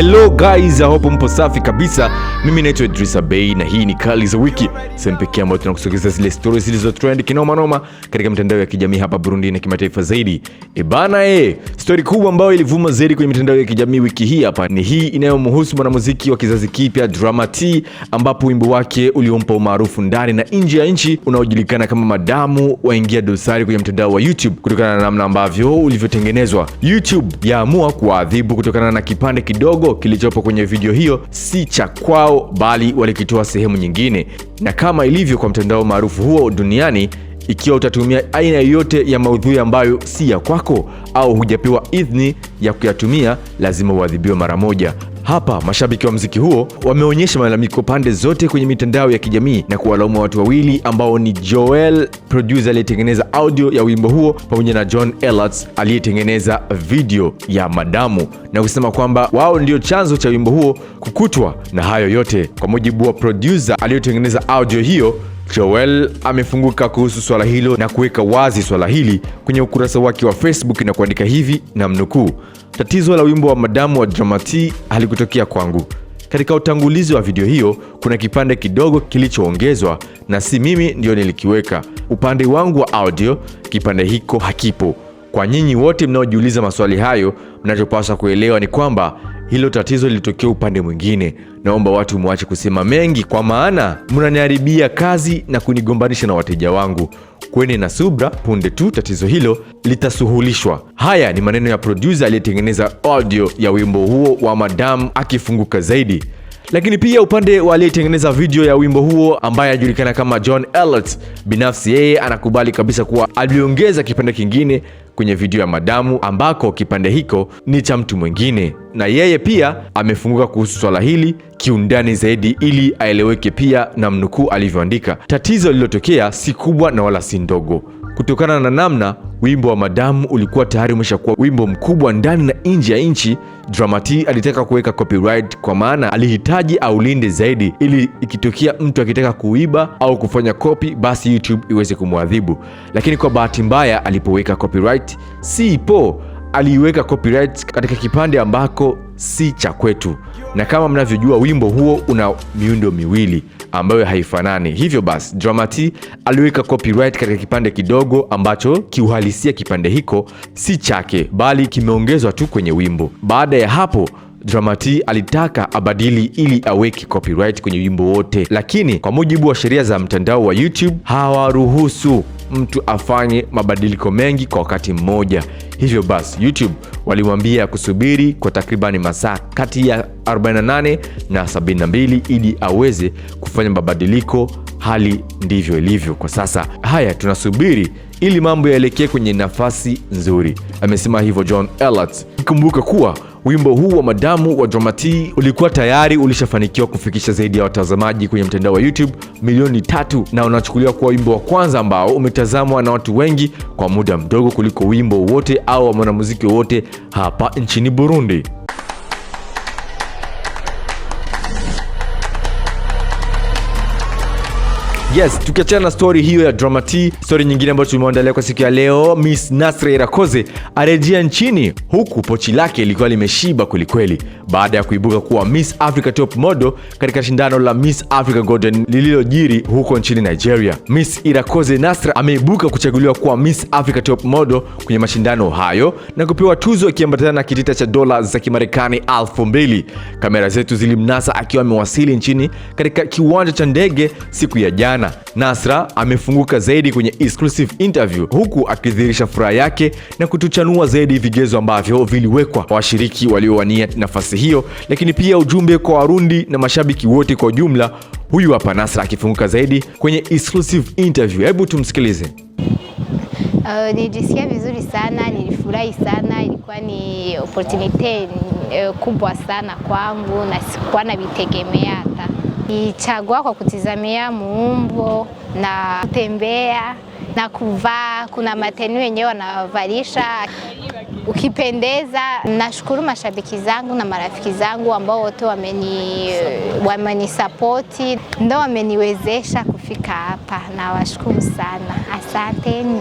Hello guys, I hope mpo safi kabisa. Mimi naitwa Idrisa Bey na hii ni Kali za Wiki. Sehemu pekee ambayo tunakusogeza zile stories zilizo trend kinoma noma katika mitandao ya kijamii hapa Burundi na kimataifa zaidi. Story kubwa ambayo ilivuma zaidi kwenye mitandao ya kijamii wiki hii hapa ni hii inayomhusu mwanamuziki wa kizazi kipya Drama T, ambapo wimbo wake uliompa umaarufu ndani na nje ya nchi unaojulikana kama Madamu waingia dosari kwenye mtandao wa YouTube kutokana na namna ambavyo ulivyotengenezwa. YouTube yaamua kuadhibu kutokana na kipande kidogo kilichopo kwenye video hiyo si cha kwao, bali walikitoa sehemu nyingine. Na kama ilivyo kwa mtandao maarufu huo duniani, ikiwa utatumia aina yoyote ya maudhui ambayo si ya kwako au hujapewa idhini ya kuyatumia, lazima uadhibiwe mara moja. Hapa mashabiki wa muziki huo wameonyesha malalamiko pande zote kwenye mitandao ya kijamii na kuwalaumu watu wawili ambao ni Joel, producer aliyetengeneza audio ya wimbo huo, pamoja na John Elats aliyetengeneza video ya Madamu, na kusema kwamba wao ndio chanzo cha wimbo huo kukutwa na hayo yote. Kwa mujibu wa producer aliyetengeneza audio hiyo, Joel amefunguka kuhusu swala hilo na kuweka wazi swala hili kwenye ukurasa wake wa Facebook na kuandika hivi, na mnukuu: "Tatizo la wimbo wa Madamu wa Drama T halikutokea kwangu. Katika utangulizi wa video hiyo kuna kipande kidogo kilichoongezwa na si mimi ndio nilikiweka. Upande wangu wa audio kipande hiko hakipo. Kwa nyinyi wote mnaojiuliza maswali hayo, mnachopaswa kuelewa ni kwamba hilo tatizo lilitokea upande mwingine. Naomba watu muache kusema mengi, kwa maana mnaniharibia kazi na kunigombanisha na wateja wangu. Kweni na subra, punde tu tatizo hilo litasuhulishwa." Haya ni maneno ya producer aliyetengeneza audio ya wimbo huo wa Madamu akifunguka zaidi. Lakini pia upande wa aliyetengeneza video ya wimbo huo ambaye anajulikana kama John Elats, binafsi yeye anakubali kabisa kuwa aliongeza kipande kingine kwenye video ya Madamu ambako kipande hiko ni cha mtu mwingine, na yeye pia amefunguka kuhusu swala hili kiundani zaidi ili aeleweke pia, na mnukuu alivyoandika: "Tatizo lililotokea si kubwa na wala si ndogo. Kutokana na namna wimbo wa Madamu ulikuwa tayari umeshakuwa wimbo mkubwa ndani na nje ya nchi, Drama T alitaka kuweka copyright, kwa maana alihitaji aulinde zaidi ili ikitokea mtu akitaka kuiba au kufanya copy, basi YouTube iweze kumwadhibu. Lakini kwa bahati mbaya alipoweka copyright, aliweka copyright katika kipande ambako si cha kwetu. Na kama mnavyojua wimbo huo una miundo miwili ambayo haifanani. Hivyo basi Drama T aliweka copyright katika kipande kidogo ambacho kiuhalisia kipande hiko si chake, bali kimeongezwa tu kwenye wimbo. Baada ya hapo Drama T alitaka abadili ili aweke copyright kwenye wimbo wote, lakini kwa mujibu wa sheria za mtandao wa YouTube hawaruhusu mtu afanye mabadiliko mengi kwa wakati mmoja. Hivyo basi YouTube walimwambia kusubiri kwa takribani masaa kati ya 48 na 72 ili aweze kufanya mabadiliko. Hali ndivyo ilivyo kwa sasa. Haya, tunasubiri ili mambo yaelekee kwenye nafasi nzuri, amesema hivyo John Elats. Kumbuka kuwa wimbo huu wa Madamu wa Drama T ulikuwa tayari ulishafanikiwa kufikisha zaidi ya watazamaji kwenye mtandao wa YouTube milioni 3, na unachukuliwa kuwa wimbo wa kwanza ambao umetazamwa na watu wengi kwa muda mdogo kuliko wimbo wote au wa mwanamuziki wote hapa nchini Burundi. Yes, tukiachana na story hiyo ya Drama T, story nyingine ambayo tumeandalia kwa siku ya leo, Miss Nasra Irakoze arejea nchini huku pochi lake lilikuwa limeshiba kwelikweli baada ya kuibuka kuwa Miss Africa Top Model katika shindano la Miss Africa Golden lililojiri huko nchini Nigeria. Miss Irakoze Nasra ameibuka kuchaguliwa kuwa Miss Africa Top Model kwenye mashindano hayo na kupewa tuzo ikiambatana na kitita cha dola za Kimarekani 2,000. Kamera zetu zilimnasa akiwa amewasili nchini katika kiwanja cha ndege siku ya jana. Nasra amefunguka zaidi kwenye exclusive interview huku akidhihirisha furaha yake na kutuchanua zaidi vigezo ambavyo viliwekwa kwa washiriki waliowania nafasi hiyo, lakini pia ujumbe kwa Warundi na mashabiki wote kwa jumla. Huyu hapa Nasra akifunguka zaidi kwenye exclusive interview. Hebu tumsikilize. Nilijisikia vizuri sana, nilifurahi sana, ilikuwa ni opportunity kubwa sana kwangu na sikuwa navitegemea hata. Nichagua kwa kutizamia muumbo na kutembea na kuvaa, kuna matenu wenyewe wanavalisha ukipendeza. Nashukuru mashabiki zangu na marafiki zangu ambao wote wamenisapoti, ndio wameniwezesha kufika hapa, na washukuru sana. Asanteni.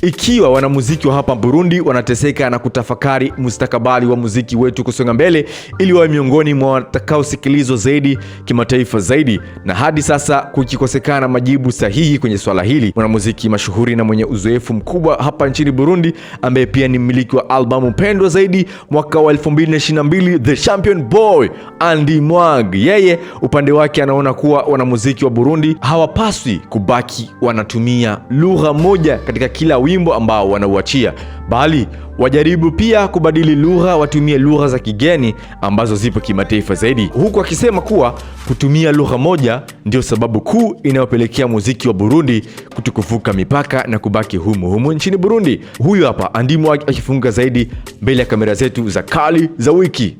Ikiwa wanamuziki wa hapa Burundi wanateseka na kutafakari mustakabali wa muziki wetu kusonga mbele ili wawe miongoni mwa watakaosikilizwa zaidi kimataifa zaidi, na hadi sasa kukikosekana majibu sahihi kwenye swala hili, mwanamuziki mashuhuri na mwenye uzoefu mkubwa hapa nchini Burundi ambaye pia ni mmiliki wa albamu pendwa zaidi mwaka wa 2022, The Champion Boy Andy Mwag, yeye upande wake anaona kuwa wanamuziki wa Burundi hawapaswi kubaki wanatumia lugha moja katika kila wimbo ambao wanauachia, bali wajaribu pia kubadili lugha, watumie lugha za kigeni ambazo zipo kimataifa zaidi, huku akisema kuwa kutumia lugha moja ndio sababu kuu inayopelekea muziki wa Burundi kutukuvuka mipaka na kubaki humu nchini Burundi. Huyu hapa Andy Mwag akifunga zaidi mbele ya kamera zetu za Kali za Wiki.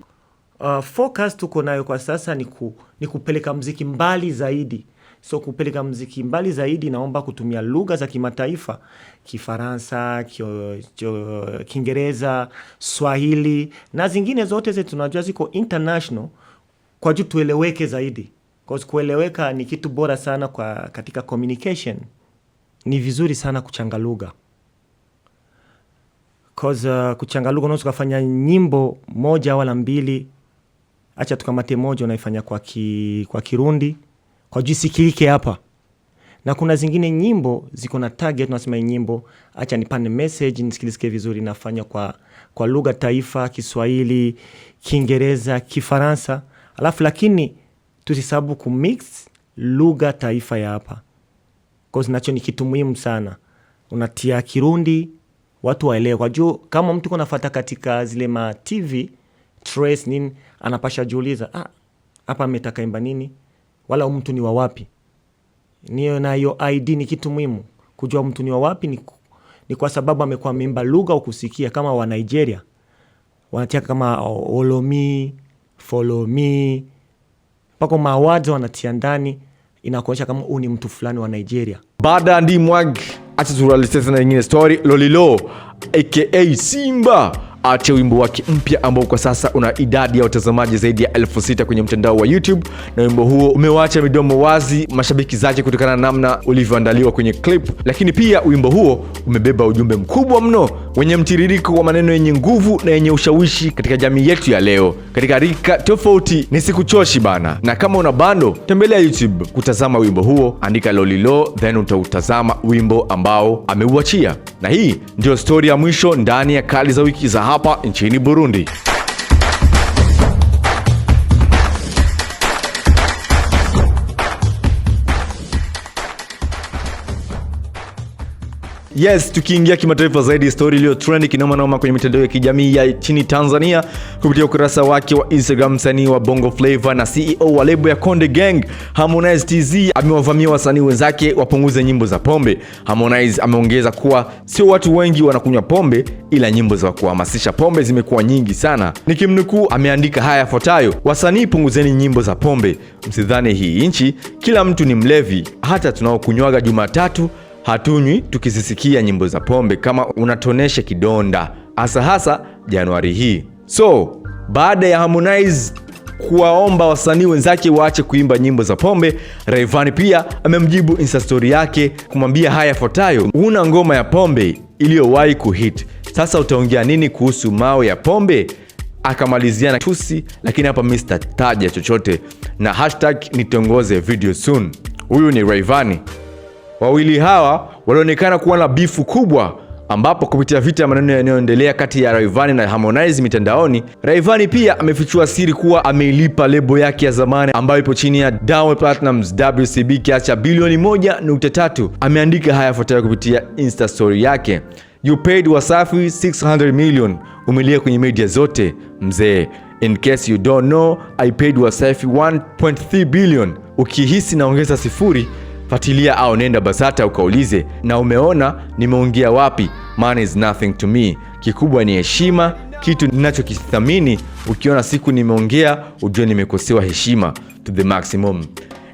Focus tuko nayo kwa sasa ni kupeleka muziki mbali zaidi. So kupeleka muziki mbali zaidi, naomba kutumia lugha za kimataifa, Kifaransa, Kiingereza, Swahili na zingine zote zetu tunajua ziko international, kwa juu tueleweke zaidi. Because kueleweka ni kitu bora sana katika communication. Ni vizuri sana kuchanga lugha. Because kuchanga lugha unaweza kufanya nyimbo moja wala mbili. Acha tukamate moja unaifanya kwa Kirundi, kwa juu sikilike hapa. Na kuna zingine nyimbo ziko na target, tunasema nyimbo acha nipande message nisikilike vizuri, nafanya kwa lugha taifa, Kiswahili, Kiingereza, Kifaransa. Lakini tusisabu kumix lugha taifa ya hapa. Because nacho ni kitu muhimu sana. Unatia Kirundi, watu waelewe. Kwa juu kama mtu kunafuata katika zile ma TV trace nini, anapasha jiuliza, hapa ametaka imba nini? Wala mtu ni wa wapi? Niyo na hiyo ID ni kitu muhimu. Kujua mtu ni wa wapi ni kwa sababu amekuwa ameimba lugha ukusikia, kama wa Nigeria wanatia kama olomi, follow me, pako mawazo wanatia ndani, inakuonyesha kama ni mtu fulani wa Nigeria. Baada Andy Mwag acha turalisese na nyingine story. Lolilo aka Simba acha wimbo wake mpya ambao kwa sasa una idadi ya watazamaji zaidi ya 6,000 kwenye mtandao wa YouTube, na wimbo huo umewacha midomo wazi mashabiki zake kutokana na namna ulivyoandaliwa kwenye clip. Lakini pia wimbo huo umebeba ujumbe mkubwa mno wenye mtiririko wa maneno yenye nguvu na yenye ushawishi katika jamii yetu ya leo katika rika tofauti. Nisikuchoshi bana, na kama una bando tembelea YouTube kutazama wimbo huo, andika Lolilo then utautazama wimbo ambao ameuachia. Na hii ndio story ya mwisho ndani ya Kali za Wiki za hapa nchini Burundi. Yes, tukiingia kimataifa zaidi, story iliyo trend kinoma kwenye mitandao ya kijamii ya nchini Tanzania kupitia ukurasa wake wa Instagram, msanii wa Bongo Flava na CEO wa lebo ya Konde Gang Harmonize TZ amewavamia wasanii wenzake wapunguze nyimbo za pombe. Harmonize ameongeza kuwa sio watu wengi wanakunywa pombe, ila nyimbo za kuhamasisha pombe zimekuwa nyingi sana. Nikimnukuu, ameandika haya yafuatayo: wasanii punguzeni nyimbo za pombe, msidhani hii nchi kila mtu ni mlevi, hata tunaokunywaga Jumatatu hatunywi tukizisikia nyimbo za pombe kama unatonesha kidonda, hasa Januari hii. So baada ya Harmonize kuwaomba wasanii wenzake waache kuimba nyimbo za pombe, Rayvanny pia amemjibu Insta story yake kumwambia haya yafuatayo: una ngoma ya pombe iliyowahi kuhit, sasa utaongea nini kuhusu mawe ya pombe? Akamalizia na tusi, lakini hapa Mr. taja chochote na hashtag nitongoze video soon. Huyu ni Rayvanny. Wawili hawa walionekana kuwa na bifu kubwa, ambapo kupitia vita ya maneno yanayoendelea kati ya Rayvanny na Harmonize mitandaoni, Rayvanny pia amefichua siri kuwa ameilipa lebo yake ya zamani ambayo ipo chini ya Diamond Platnumz WCB kiasi cha bilioni 1.3. Ameandika haya yafuatayo kupitia Insta story yake: you paid Wasafi 600 million, umelia kwenye media zote mzee. In case you don't know, I paid Wasafi 1.3 billion. Ukihisi naongeza sifuri, fatilia au nenda Basata ukaulize, na umeona nimeongea wapi? Money is nothing to me. Kikubwa ni heshima, kitu ninachokithamini. Ukiona siku nimeongea, ujue nimekosewa heshima to the maximum.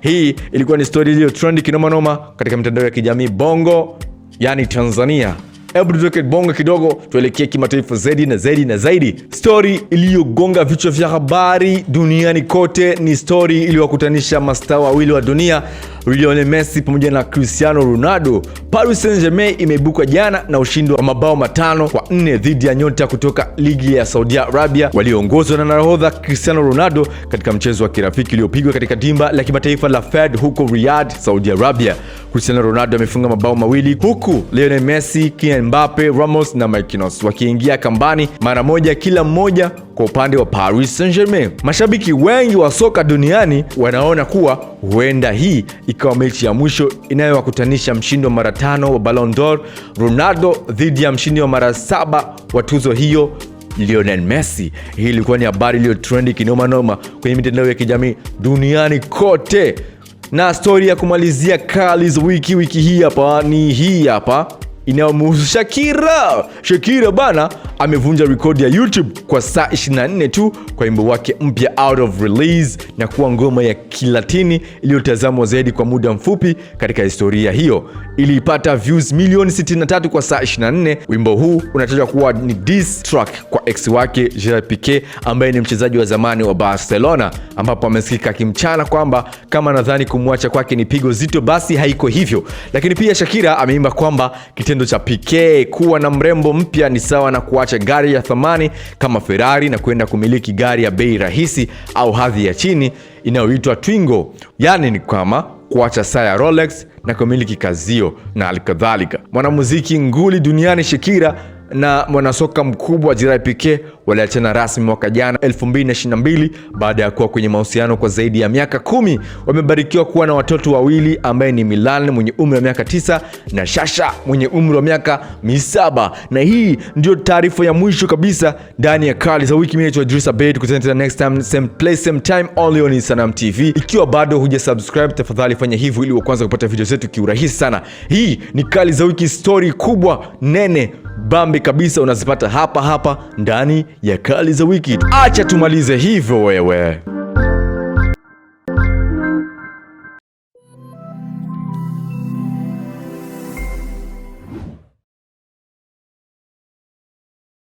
Hii ilikuwa ni story iliyo trend kinoma katika mitandao ya kijamii Bongo, yani Tanzania. Hebu tutoke bonga kidogo, tuelekee kimataifa zaidi na zaidi na zaidi. Story iliyogonga vichwa vya habari duniani kote ni story iliyowakutanisha mastaa wawili wa dunia, Lionel Messi pamoja na Cristiano Ronaldo. Paris Saint-Germain imeibuka jana na ushindi wa mabao 5-4 dhidi ya nyota kutoka ligi ya Saudi Arabia walioongozwa na nahodha Cristiano Ronaldo katika mchezo wa kirafiki uliopigwa katika dimba la kimataifa la Fed huko Riyadh, Saudi Arabia. Cristiano Ronaldo amefunga mabao 2 huku Lionel Messi, Kylian Mbappe, Ramos na Marquinhos wakiingia kambani mara moja kila mmoja kwa upande wa Paris Saint-Germain. Mashabiki wengi wa soka duniani wanaona kuwa huenda hii ikawa mechi ya mwisho inayowakutanisha mshindi wa mara 5 wa Ballon d'Or Ronaldo dhidi ya mshindi wa mara 7 wa tuzo hiyo Lionel Messi. Hii ilikuwa ni habari iliyo trendi kinoma noma kwenye mitandao ya kijamii duniani kote. Na story ya kumalizia kali za wiki hii hapa ni hii hapa inayomhusu Shakira bana amevunja rekodi ya YouTube kwa saa 24 tu kwa wimbo wake mpya Out of Release na kuwa ngoma ya Kilatini iliyotazamwa zaidi kwa muda mfupi katika historia hiyo. Iliipata views milioni 63 kwa saa 24. Wimbo huu unatajwa kuwa ni diss track kwa ex wake Pekee ambaye ni mchezaji wa zamani wa Barcelona, ambapo amesikika akimchana kwamba kama nadhani kumwacha kwake ni pigo zito, basi haiko hivyo. Lakini pia Shakira ameimba kwamba kitendo cha Pekee kuwa na mrembo mpya ni sawa na kuacha gari ya thamani kama Ferrari na kwenda kumiliki gari ya bei rahisi au hadhi ya chini inayoitwa Twingo. Yani ni kama kuacha saa ya Rolex na kumiliki Casio na alikadhalika. Mwanamuziki nguli duniani Shakira na mwanasoka mkubwa Pekee waliachana rasmi mwaka jana 2022 baada ya kuwa kwenye mahusiano kwa zaidi ya miaka 10. Wamebarikiwa kuwa na watoto wawili ambaye ni Milan mwenye umri wa miaka 9 na Shasha mwenye umri wa miaka 7. Na hii ndio taarifa ya mwisho kabisa ndani ya kali za wiki. Mimi naitwa Idrisa Bey, tukutane tena next time, same place same time, only on Sanam TV. Ikiwa bado hujasubscribe, tafadhali fanya hivyo ili uanze kupata video zetu kiurahisi sana. Hii ni kali za wiki, story kubwa nene bambi kabisa unazipata hapa ndani ya kali za wiki. Acha tumalize hivyo wewe.